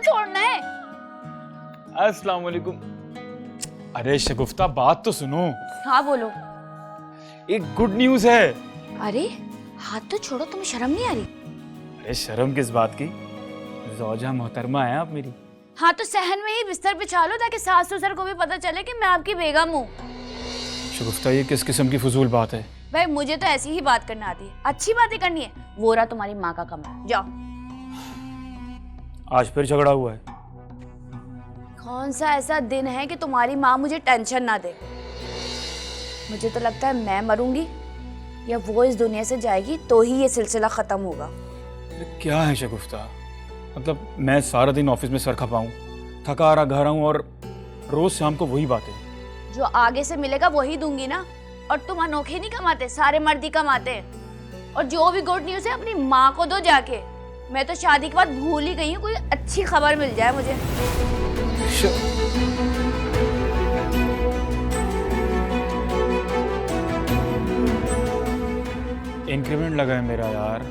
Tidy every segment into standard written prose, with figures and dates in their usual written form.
छोड़ना है? अस्सलाम वालेकुम। अरे शगुफ्ता बात तो सुनो। हाँ बोलो। एक गुड न्यूज है। अरे हाथ तो छोड़ो, तुम्हें शर्म नहीं आ रही? अरे शर्म किस बात की, ज़ौजा मोहतरमा है आप मेरी। हाँ तो सहन में ही बिस्तर बिछा लो ताकि सास ससुर को भी पता चले कि मैं आपकी बेगम हूँ। शगुफ्ता ये किस किस्म की फजूल बात है? भाई मुझे तो ऐसी ही बात करना आती है, अच्छी बातें करनी है। वो रहा तुम्हारी माँ का कमरा, जाओ। आज फिर झगड़ा हुआ है? कौन सा ऐसा दिन है कि तुम्हारी माँ मुझे टेंशन ना दे? मुझे तो लगता है मैं मरूंगी या वो इस दुनिया से जाएगी तो ही ये सिलसिला खत्म होगा। क्या है शगुफ्ता, मतलब मैं सारा दिन ऑफिस में सर खपाऊं, थका रहा घर आऊं और रोज शाम को वही बातें। जो आगे से मिलेगा वही दूंगी ना। और तुम अनोखे नहीं कमाते, सारे मर्द ही कमाते हैं। और जो भी गुड न्यूज़ है अपनी माँ को दो जाके। मैं तो शादी के बाद भूल ही गई हूँ, कोई अच्छी खबर मिल जाए मुझे। इंक्रीमेंट लगा है मेरा यार।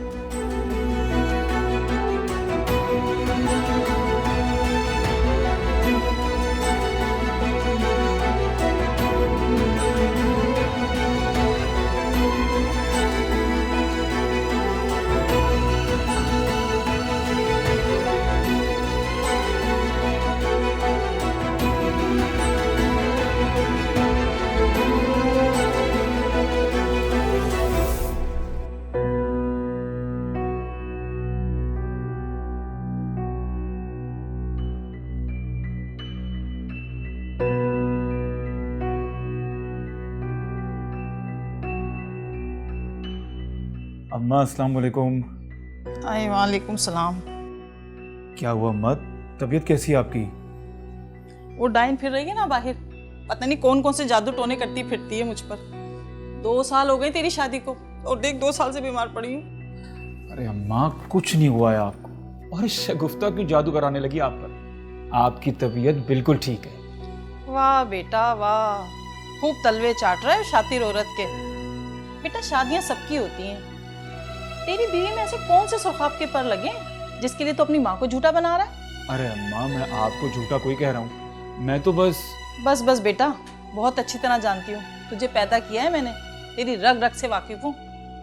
अम्मा अस्सलाम वालेकुम। अरे वालेकुम सलाम। क्या हुआ अम्मा, तबीयत कैसी है आपकी? वो डाइन फिर रही है ना बाहर, पता नहीं कौन कौन से जादू टोने करती फिरती है मुझ पर। 2 साल हो गए तेरी शादी को और देख 2 साल से बीमार पड़ी हूँ। अरे अम्मा कुछ नहीं हुआ है आपको, और शगुफ्ता क्यों जादू कराने लगी आप पर? आपकी तबीयत बिल्कुल ठीक है। वाह बेटा वाह, खूब तलवे चाट रहा है शातिर औरत के। बेटा शादियाँ सबकी होती हैं, तेरी बीवी में ऐसे कौन से सुखाब के पर लगे जिसके लिए तो अपनी माँ को झूठा बना रहा है? अरे अम्मा मैं आपको झूठा कोई कह रहा हूँ, मैं तो बस बस बेटा, बहुत अच्छी तरह जानती हूँ तुझे पैदा किया है मैंने, तेरी रग रग से वाकिफ हूँ।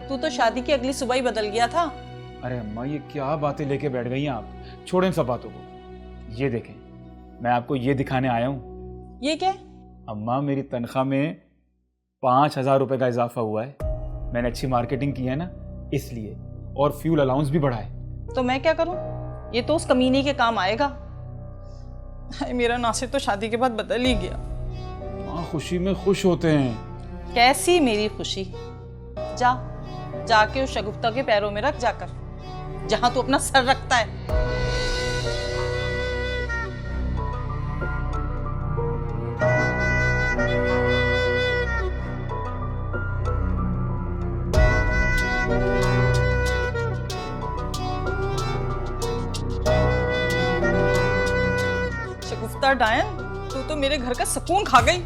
तू तो शादी की अगली सुबह ही बदल गया था। अरे अम्मा ये क्या बातें लेके बैठ गई हैं आप, छोड़ें सब बातों को। ये देखें मैं आपको ये दिखाने आया हूँ। ये क्या? अम्मा मेरी तनख्वाह में 5,000 रुपये का इजाफा हुआ है, मैंने अच्छी मार्केटिंग की है ना इसलिए, और फ्यूल अलाउंस भी बढ़ा है। तो मैं क्या करूं? ये तो उस कमीनी के काम आएगा। मेरा नासिर तो शादी के बाद बदल ही गया। माँ खुशी में खुश होते हैं। कैसी मेरी खुशी? जाके उस शगुफ्ता के पैरों में रख जाकर, जहां तू अपना सर रखता है। शगुफ्ता डायन, तू तो मेरे घर का सुकून खा गई,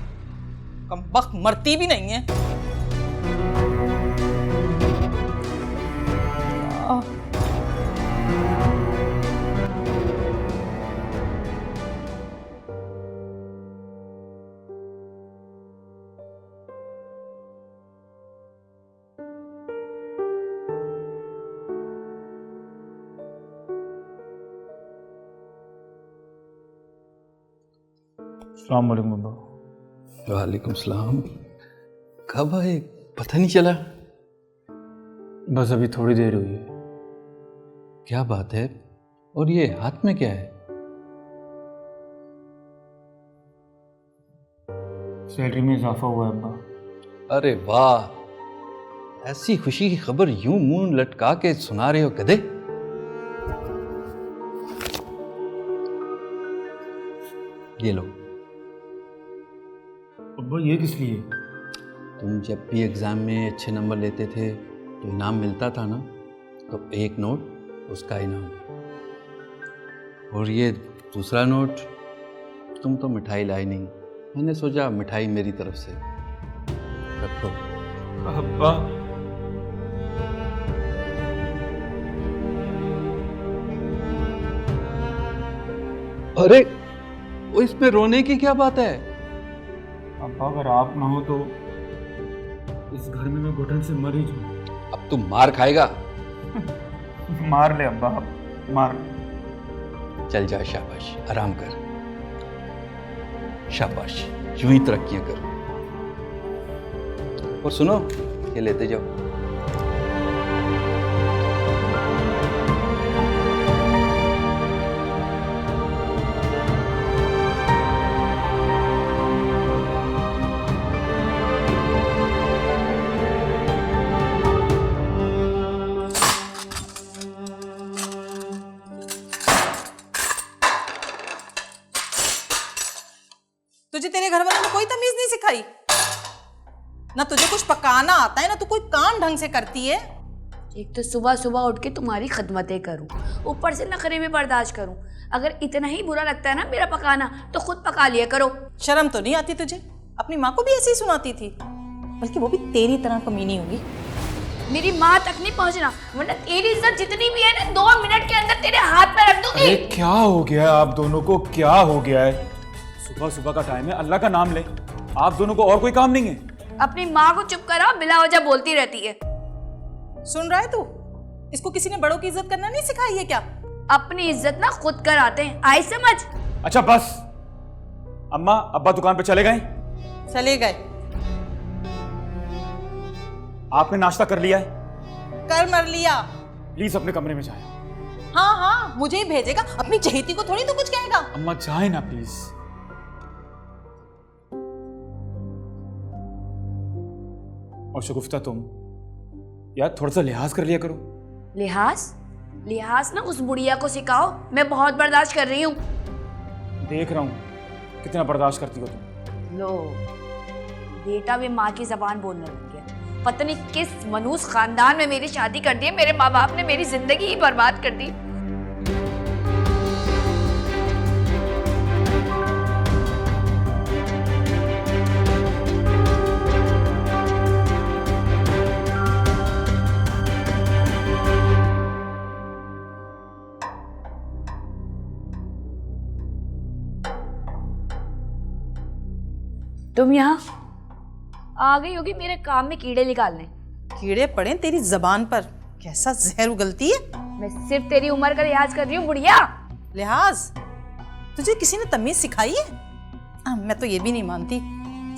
कमबख्त मरती भी नहीं है। अस्सलाम वालेकुम बाबा। वालेकुम सलाम। कब आए पता नहीं चला। बस अभी थोड़ी देर हुई है। क्या बात है? और ये हाथ में क्या है? सैलरी में इजाफा हुआ है अब्बा। अरे वाह, ऐसी खुशी की खबर यूं मुंह लटका के सुना रहे हो गधे। ये लो। अब्बा ये किस लिए? तुम जब भी एग्ज़ाम में अच्छे नंबर लेते थे तो इनाम मिलता था ना, तो एक नोट उसका इनाम, और ये दूसरा नोट, तुम तो मिठाई लाई नहीं, मैंने सोचा मिठाई मेरी तरफ से रखो। अब्बा अरे वो इसमें रोने की क्या बात है? अब्बा अगर आप ना हो तो इस घर में मैं घुटन से मर ही जाऊं। अब तू मार खाएगा। मार ले अब्बा, मार ले। चल जा, शाबाश, आराम कर, शाबाश, यूं ही तरक्कियां कर। और सुनो, ये लेते जाओ। तुझे तेरे घर वालों ने कोई तमीज नहीं सिखाई? ना तुझे कुछ पकाना आता है, ना तू कोई काम ढंग से करती है। एक तो सुबह सुबह उठ के तुम्हारी खदमतें करूं, ऊपर से नखरे में बर्दाश्त करूं। अगर इतना ही बुरा लगता है ना मेरा पकाना तो खुद पका लिया करो। शर्म तो नहीं आती तुझे? अपनी माँ को भी ऐसे ही सुनाती थी, बल्कि वो भी तेरी तरह कमीनी होगी। मेरी माँ तक नहीं पहुंचना, वरना तेरी इज्जत जितनी भी है ना 2 मिनट के अंदर तेरे हाथ में रख दूंगी। अरे क्या हो गया है आप दोनों को, क्या हो गया है? सुबह सुबह का टाइम है, अल्लाह का नाम ले। आप दोनों को और कोई काम नहीं है? अपनी माँ को चुप कराओ, बिला वजह बोलती रहती है। सुन रहा है तू? इसको किसी ने बड़ों की इज्जत करना नहीं सिखाई है क्या? अपनी इज्जत ना खुद कराते हैं, आई समझ? अच्छा बस। अम्मा अब्बा दुकान पे चले गए? चले गए। आपने नाश्ता कर लिया है? कर मर लिया। प्लीज अपने कमरे में जाए। हाँ हाँ, मुझे ही भेजेगा, अपनी चहेती को थोड़ी तो कुछ कहेगा। अम्मा जाए ना प्लीज। और शगुफ्ता तुम यार थोड़ा सा लिहाज कर लिया करो। लिहाज? लिहाज ना उस बुढ़िया को सिखाओ, मैं बहुत बर्दाश्त कर रही हूँ। देख रहा हूँ कितना बर्दाश्त करती हो तुम। लो, बेटा भी माँ की जबान बोलने लग गया। पता नहीं किस मनूस खानदान में मेरी शादी कर दी है। मेरे माँ बाप ने मेरी जिंदगी ही बर्बाद कर दी। तुम यहाँ आ गई होगी मेरे काम में कीड़े निकालने। कीड़े पड़े तेरी जबान पर, कैसा जहर उगलती है। मैं सिर्फ तेरी उम्र का लिहाज कर रही हूँ बुढ़िया। लिहाज? तुझे किसी ने तमीज सिखाई है? मैं तो ये भी नहीं मानती,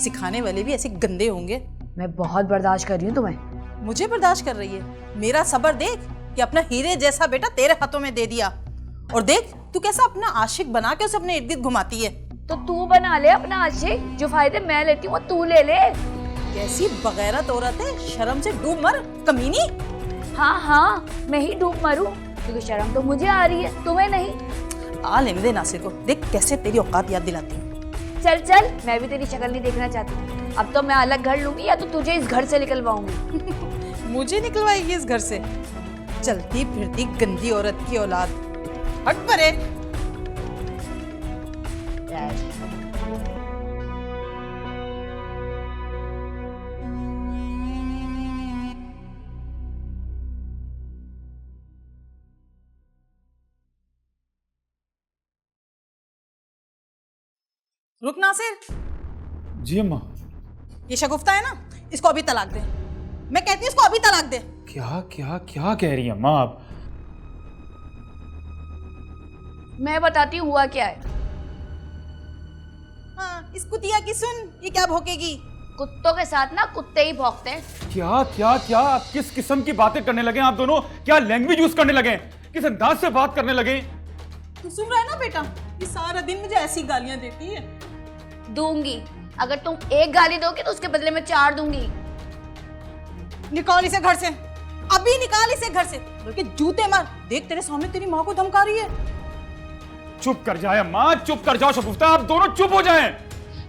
सिखाने वाले भी ऐसे गंदे होंगे। मैं बहुत बर्दाश्त कर रही हूँ तुम्हें। मुझे बर्दाश्त कर रही है? मेरा सब्र देख कि अपना हीरे जैसा बेटा तेरे हाथों में दे दिया, और देख तू कैसा अपना आशिक बना के उसे अपने इर्द गिर्द घुमाती है। तो तू बना ले अपना आशिक, जो फायदे मैं लेती हूँ वो तू ले ले। कैसी बगैरत औरत है, शर्म से डूब मर कमीनी। हाँ हाँ, मैं ही डूब मरूं, क्योंकि शर्म तो मुझे आ रही है, तुम्हें नहीं। आ लेने दे नासिर को, देख कैसे तेरी औकात याद दिलाती हूँ। चल चल, मैं भी तेरी शक्ल नहीं देखना चाहती। अब तो मैं अलग घर लूंगी या तो तुझे इस घर से निकलवाऊंगी। मुझे निकलवाएगी इस घर से? चलती फिरती गंदी औरत की औलाद, हट परे। रुक नासिर। जी अम्मा। ये शगुफ्ता है ना, इसको अभी तलाक दे। मैं कहती हूँ इसको अभी तलाक दे। क्या क्या क्या कह रही हैं अम्मा आप? मैं बताती हूँ हुआ क्या है। हाँ, इस कुतिया की सुन, ये क्या भौंकेगी। कुत्तों के साथ ना कुत्ते ही भौंकते हैं। क्या क्या क्या आप किस किस्म की बातें करने लगे आप दोनों? क्या लैंग्वेज यूज करने लगे? किस अंदाज से बात करने लगे? तू सुन रहा है ना बेटा, ये सारा दिन मुझे ऐसी गालियां देती है। दूंगी, अगर तुम एक गाली दोगे तो उसके बदले में 4 दूंगी। निकाल इसे घर से, अभी निकाल इसे घर से, बल्कि जूते मार। देख तेरे सामने तेरी माँ को धमका रही है। चुप कर जाए अम्मा, चुप कर जाओ शगुफ्ता, आप दोनों चुप हो जाएं।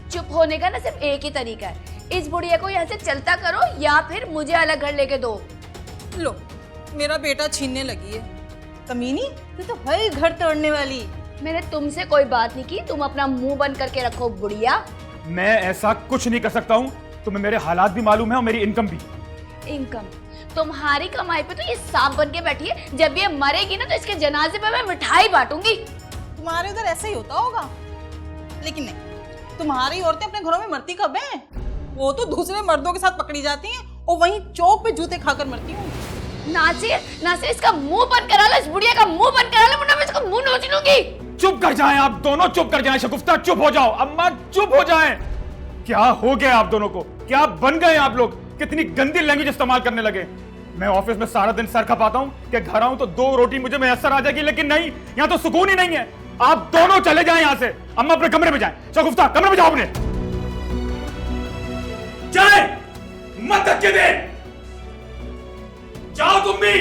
चुप होने का ना सिर्फ एक ही तरीका है, इस बुढ़िया को यहाँ से चलता करो या फिर मुझे अलग घर लेके दो। लो, मेरा बेटा छीनने लगी है। कमीनी, तू तो है घर तोड़ने वाली। मैंने तुमसे कोई बात नहीं की, तुम अपना मुंह बंद करके रखो बुढ़िया। मैं ऐसा कुछ नहीं कर सकता हूँ, तुम्हें मेरे हालात भी मालूम है और मेरी इनकम भी। इनकम? तुम्हारी कमाई पे तो ये सांप बन के बैठी है, जब ये मरेगी ना तो इसके जनाजे पे मैं मिठाई बांटूंगी। तुम्हारे उधर ऐसे ही होता होगा, लेकिन नहीं, तुम्हारी औरतें अपने घरों में मरती कब हैं? वो तो दूसरे मर्दों के साथ पकड़ी जाती हैं और वहीं चौक पे जूते खाकर मरती हूँ। नासिर, नासिर इसका मुंह बंद करा लो, इस बुढ़िया का मुंह बंद करा लो, वरना मैं इसका मुंह नोच लूंगी। चुप कर जाएं आप दोनों, चुप कर जाएं। शगुफ्ता चुप हो जाओ, अम्मा चुप हो जाएं। क्या हो गया आप दोनों को? क्या बन गए आप लोग? कितनी गंदी लैंग्वेज इस्तेमाल करने लगे। मैं ऑफिस में सारा दिन सर खपाता हूँ कि घर आऊं तो 2 रोटी मुझे मैसर आ जाएगी, लेकिन नहीं, यहाँ तो सुकून ही नहीं है। आप दोनों चले जाएं यहाँ से। अम्मा अपने कमरे में जाएं। शगुफ्ता कमरे में जाओ अपने। जाए मत धक्के दे, जाओ तुम भी।